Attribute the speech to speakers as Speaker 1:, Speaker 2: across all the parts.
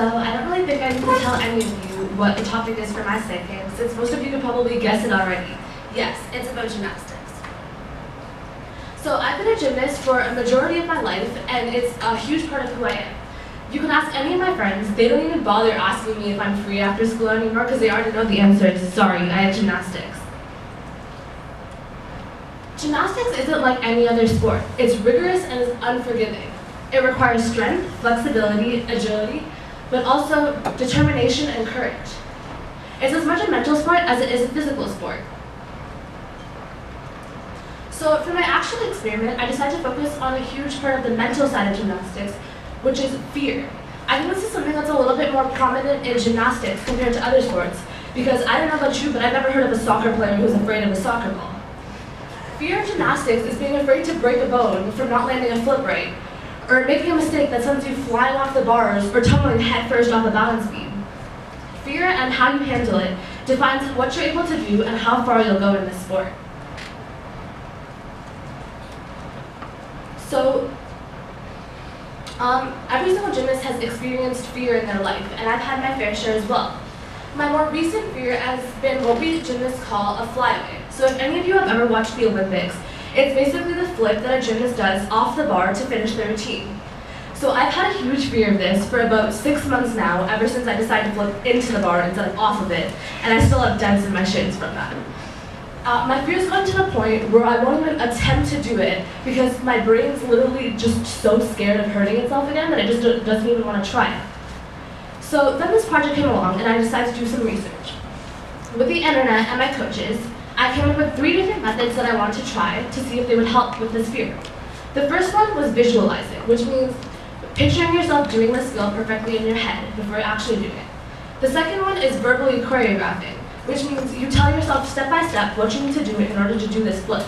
Speaker 1: So I don't really think I need to tell any of you what the topic is for my SCICAN, since most of you could probably guess it already. Yes, it's about gymnastics. So I've been a gymnast for a majority of my life, and it's a huge part of who I am. You can ask any of my friends, they don't even bother asking me if I'm free after school anymore because they already know the answer is sorry, I have gymnastics. Gymnastics isn't like any other sport. It's rigorous and is unforgiving. It requires strength, flexibility, agility, but also determination and courage. It's as much a mental sport as it is a physical sport. So for my actual experiment, I decided to focus on a huge part of the mental side of gymnastics, which is fear. I think this is something that's a little bit more prominent in gymnastics compared to other sports, because I don't know about you, but I've never heard of a soccer player who's afraid of a soccer ball. Fear of gymnastics is being afraid to break a bone from not landing a flip right, or making a mistake that sends you flying off the bars or tumbling headfirst off a balance beam. Fear and how you handle it defines what you're able to do and how far you'll go in this sport. So, every single gymnast has experienced fear in their life, and I've had my fair share as well. My more recent fear has been what we gymnasts call a flyaway. So if any of you have ever watched the Olympics, it's basically the flip that a gymnast does off the bar to finish their routine. So I've had a huge fear of this for about 6 months now, ever since I decided to flip into the bar instead of off of it, and I still have dents in my shins from that. My fear's gotten to the point where I won't even attempt to do it because my brain's literally just so scared of hurting itself again that it just doesn't even want to try it. So then this project came along and I decided to do some research. With the internet and my coaches, I came up with 3 different methods that I wanted to try to see if they would help with this fear. The first one was visualizing, which means picturing yourself doing the skill perfectly in your head before actually doing it. The second one is verbally choreographing, which means you tell yourself step by step what you need to do in order to do this flip.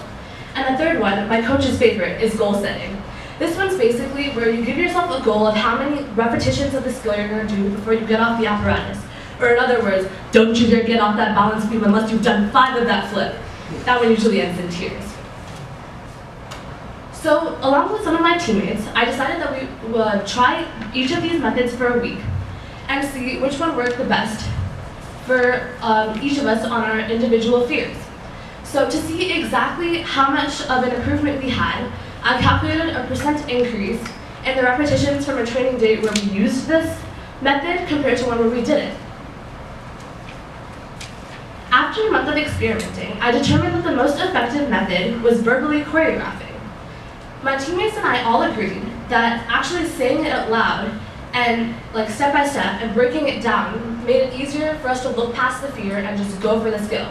Speaker 1: And the third one, my coach's favorite, is goal setting. This one's basically where you give yourself a goal of how many repetitions of the skill you're going to do before you get off the apparatus. Or in other words, don't you dare get off that balance beam unless you've done 5 of that flip. That one usually ends in tears. So along with some of my teammates, I decided that we would try each of these methods for a week and see which one worked the best for each of us on our individual fears. So to see exactly how much of an improvement we had, I calculated a % increase in the repetitions from a training day where we used this method compared to one where we didn't. After a month of experimenting, I determined that the most effective method was verbally choreographing. My teammates and I all agreed that actually saying it out loud and like step by step and breaking it down made it easier for us to look past the fear and just go for the skill.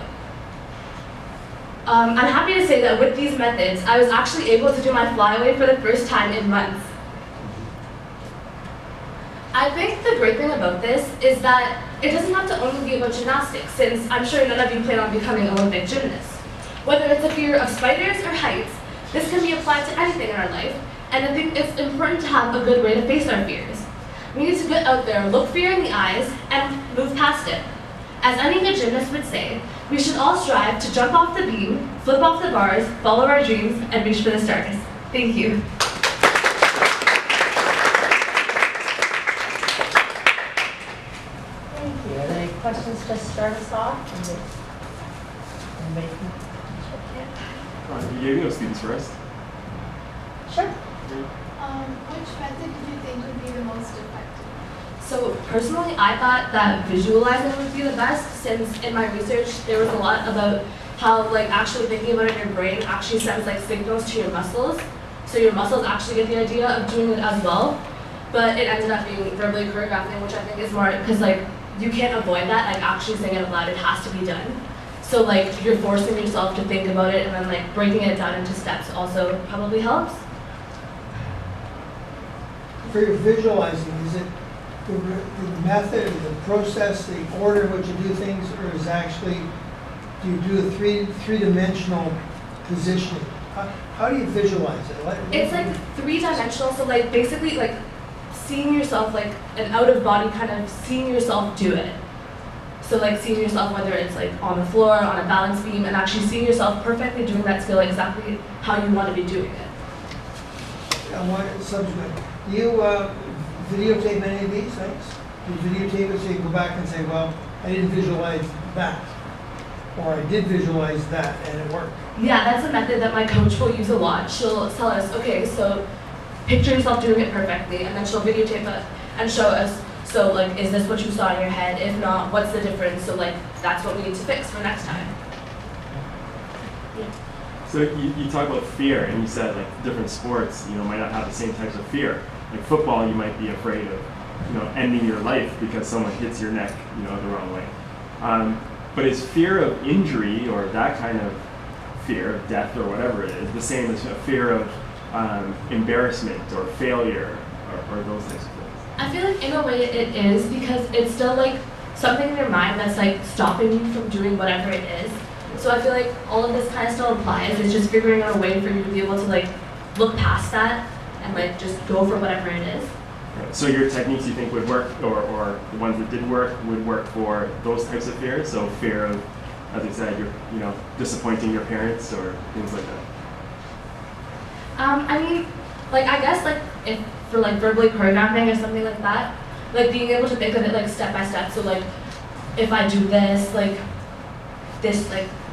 Speaker 1: I'm happy to say that with these methods, I was actually able to do my flyaway for the first time in months. I think the great thing about this is that it doesn't have to only be about gymnastics, since I'm sure none of you plan on becoming Olympic gymnasts. Whether it's a fear of spiders or heights, this can be applied to anything in our life, and I think it's important to have a good way to face our fears. We need to get out there, look fear in the eyes, and move past it. As any good gymnast would say, we should all strive to jump off the beam, flip off the bars, follow our dreams, and reach for the stars. Thank you.
Speaker 2: Thank you. Are there any questions to start us off? Anybody can
Speaker 3: You gave us students first.
Speaker 2: Sure.
Speaker 4: Which method did you think would be the most effective?
Speaker 1: So personally, I thought that visualizing would be the best, since in my research there was a lot about how like actually thinking about it in your brain actually sends like signals to your muscles. So your muscles actually get the idea of doing it as well. But it ended up being verbally choreographing, which I think is more because like you can't avoid that, like actually saying it out loud, it has to be done. So like you're forcing yourself to think about it, and then like breaking it down into steps also probably helps.
Speaker 5: For your visualizing, is it the method, the process, the order in which you do things, or is actually, do you do a three-dimensional positioning? How do you visualize it?
Speaker 1: It's like 3-dimensional, so like basically like seeing yourself like an out-of-body kind of seeing yourself do it. So like seeing yourself, whether it's like on the floor, on a balance beam, and actually seeing yourself perfectly doing that skill exactly how you want to be doing it.
Speaker 5: On what subject? Do you videotape any of these things? you videotape it so you can go back and say, well, I didn't visualize that, or I did visualize that, and it worked.
Speaker 1: Yeah, that's a method that my coach will use a lot. She'll tell us, okay, so picture yourself doing it perfectly, and then she'll videotape it and show us, so like, is this what you saw in your head? If not, what's the difference? So like, that's what we need to fix for next time. Yeah.
Speaker 3: So you talk about fear, and you said like different sports, might not have the same types of fear. Like football, you might be afraid of, ending your life because someone hits your neck, the wrong way. But is fear of injury or that kind of fear of death or whatever it is the same as a fear of embarrassment or failure or those types of things?
Speaker 1: I feel like in a way it is, because it's still like something in your mind that's like stopping you from doing whatever it is. So I feel like all of this kind of still applies. It's just figuring out a way for you to be able to like look past that and like just go for whatever it is.
Speaker 3: So your techniques you think would work, or the ones that did work would work for those types of fears? So fear of, as I said, you're disappointing your parents or things like that.
Speaker 1: I mean, like I guess like if for like verbally programming or something like that, like being able to think of it like step by step. So like if I do this, like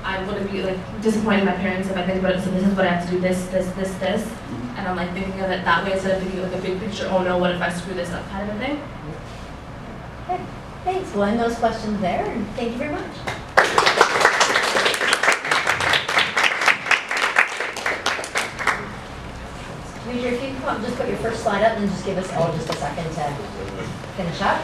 Speaker 1: I wouldn't be like disappointing my parents if I think about it. So this is what I have to do, this, and I'm like thinking of it that way instead of thinking like a big picture. Oh no, what if I screw this up, kind of a thing.
Speaker 2: Okay, thanks. We'll end those questions there, and thank you very much. Major, if you can come up and just put your first slide up and just give us all just a second to finish up.